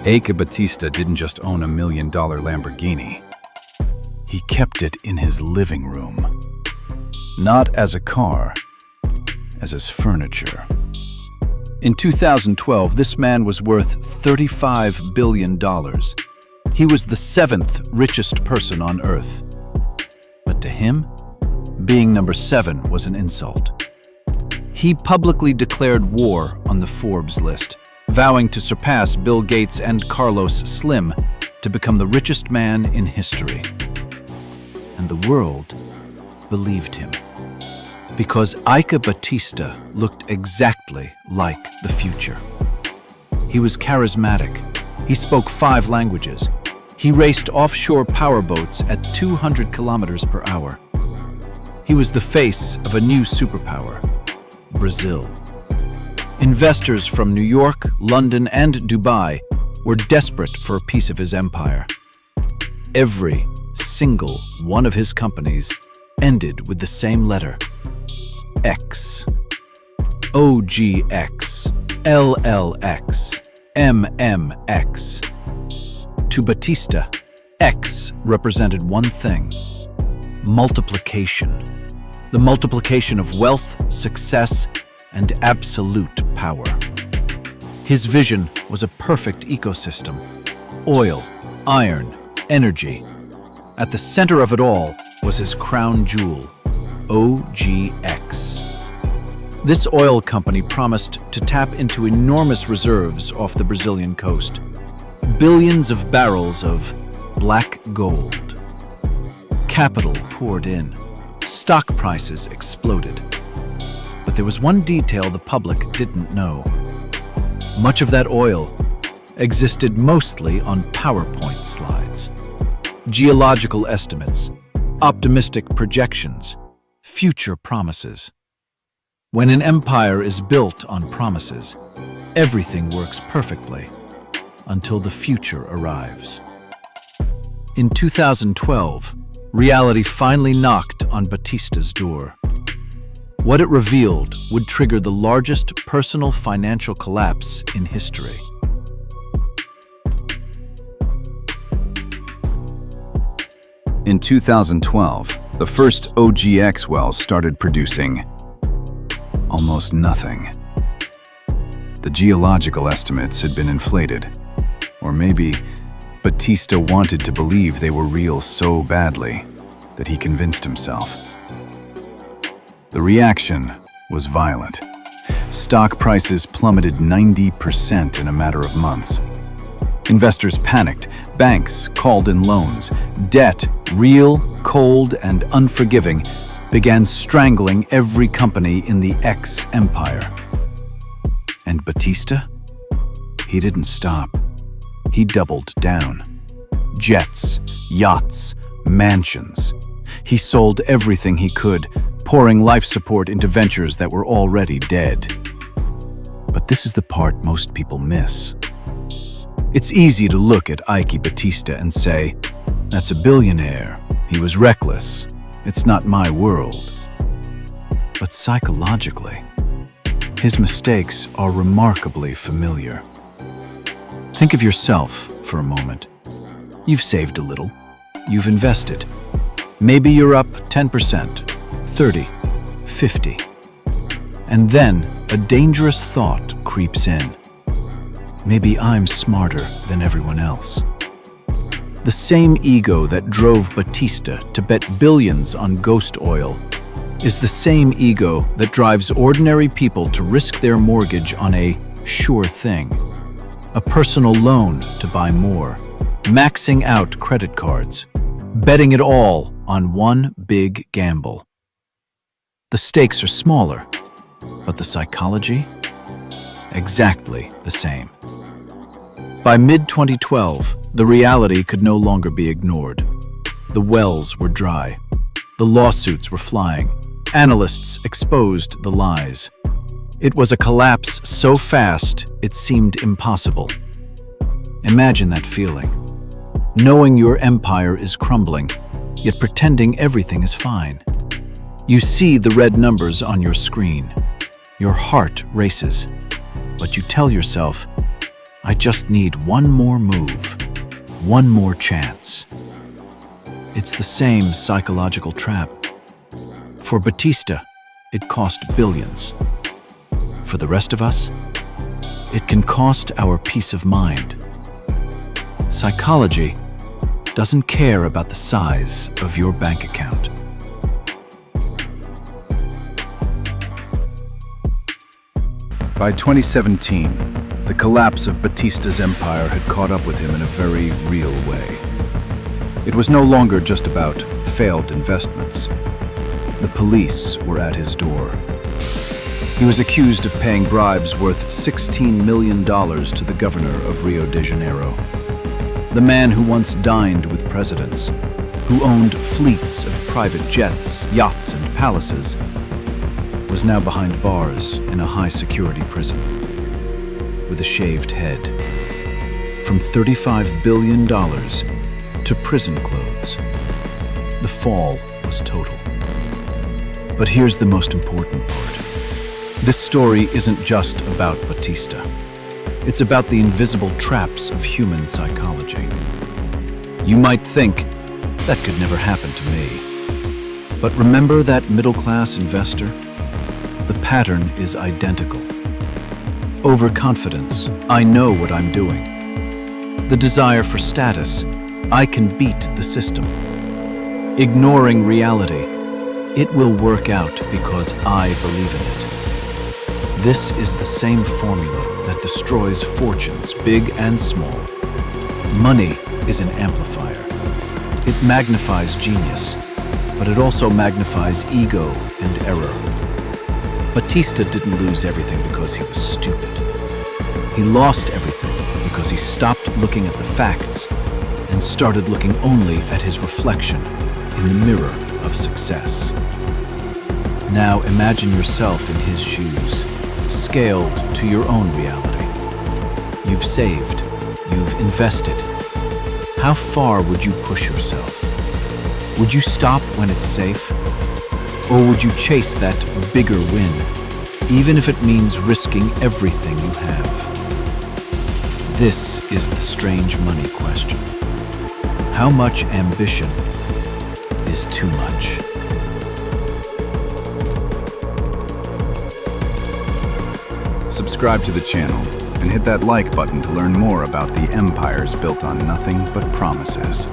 Eike Batista didn't just own $1 million Lamborghini. He kept it in his living room. Not as a car, as his furniture. In 2012, this man was worth $35 billion. He was the 7th richest person on Earth. But to him, being number 7 was an insult. He publicly declared war on the Forbes list, vowing to surpass Bill Gates and Carlos Slim to become the richest man in history. And the world believed him. Because Eike Batista looked exactly like the future. He was charismatic. He spoke 5 languages. He raced offshore powerboats at 200 kilometers per hour. He was the face of a new superpower, Brazil. Investors from New York, London, and Dubai were desperate for a piece of his empire. Every single one of his companies ended with the same letter. X. OGX. LLX. MMX. To Batista, X represented one thing: multiplication. The multiplication of wealth, success, and absolute power. His vision was a perfect ecosystem: oil, iron, energy. At the center of it all was his crown jewel, OGX. This oil company promised to tap into enormous reserves off the Brazilian coast. Billions of barrels of black gold. Capital poured in. Stock prices exploded. But there was one detail the public didn't know. Much of that oil existed mostly on PowerPoint slides. Geological estimates, optimistic projections, future promises. When an empire is built on promises, everything works perfectly until the future arrives. In 2012, reality finally knocked on Batista's door. What it revealed would trigger the largest personal financial collapse in history. In 2012, the first OGX wells started producing almost nothing. The geological estimates had been inflated, or maybe Batista wanted to believe they were real so badly that he convinced himself. The reaction was violent. Stock prices plummeted 90% in a matter of months. Investors panicked. Banks called in loans. Debt, real, cold, and unforgiving, began strangling every company in the X empire. And Batista? He didn't stop. He doubled down. Jets, yachts, mansions. He sold everything he could, pouring life support into ventures that were already dead. But this is the part most people miss. It's easy to look at Eike Batista and say, "That's a billionaire. He was reckless. It's not my world." But psychologically, his mistakes are remarkably familiar. Think of yourself for a moment. You've saved a little. You've invested. Maybe you're up 10%, 30, 50. And then a dangerous thought creeps in. Maybe I'm smarter than everyone else. The same ego that drove Batista to bet billions on ghost oil is the same ego that drives ordinary people to risk their mortgage on a sure thing, a personal loan to buy more, maxing out credit cards, betting it all on one big gamble. The stakes are smaller, but the psychology? Exactly the same. By mid-2012, the reality could no longer be ignored. The wells were dry. The lawsuits were flying. Analysts exposed the lies. It was a collapse so fast, it seemed impossible. Imagine that feeling. Knowing your empire is crumbling, yet pretending everything is fine. You see the red numbers on your screen. Your heart races, but you tell yourself, I just need one more move, one more chance. It's the same psychological trap. For Batista, it cost billions. For the rest of us, it can cost our peace of mind. Psychology doesn't care about the size of your bank account. By 2017, the collapse of Batista's empire had caught up with him in a very real way. It was no longer just about failed investments. The police were at his door. He was accused of paying bribes worth $16 million to the governor of Rio de Janeiro. The man who once dined with presidents, who owned fleets of private jets, yachts, and palaces, was now behind bars in a high-security prison with a shaved head. From $35 billion to prison clothes, the fall was total. But here's the most important part. This story isn't just about Batista. It's about the invisible traps of human psychology. You might think, that could never happen to me. But remember that middle-class investor? The pattern is identical. Overconfidence, I know what I'm doing. The desire for status, I can beat the system. Ignoring reality, it will work out because I believe in it. This is the same formula that destroys fortunes, big and small. Money is an amplifier. It magnifies genius, but it also magnifies ego and error. Batista didn't lose everything because he was stupid. He lost everything because he stopped looking at the facts and started looking only at his reflection in the mirror of success. Now imagine yourself in his shoes, scaled to your own reality. You've saved, you've invested. How far would you push yourself? Would you stop when it's safe? Or would you chase that bigger win, even if it means risking everything you have? This is the strange money question. How much ambition is too much? Subscribe to the channel and hit that like button to learn more about the empires built on nothing but promises.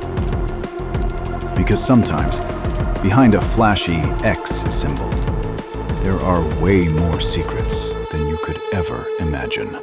Because sometimes, behind a flashy X symbol, there are way more secrets than you could ever imagine.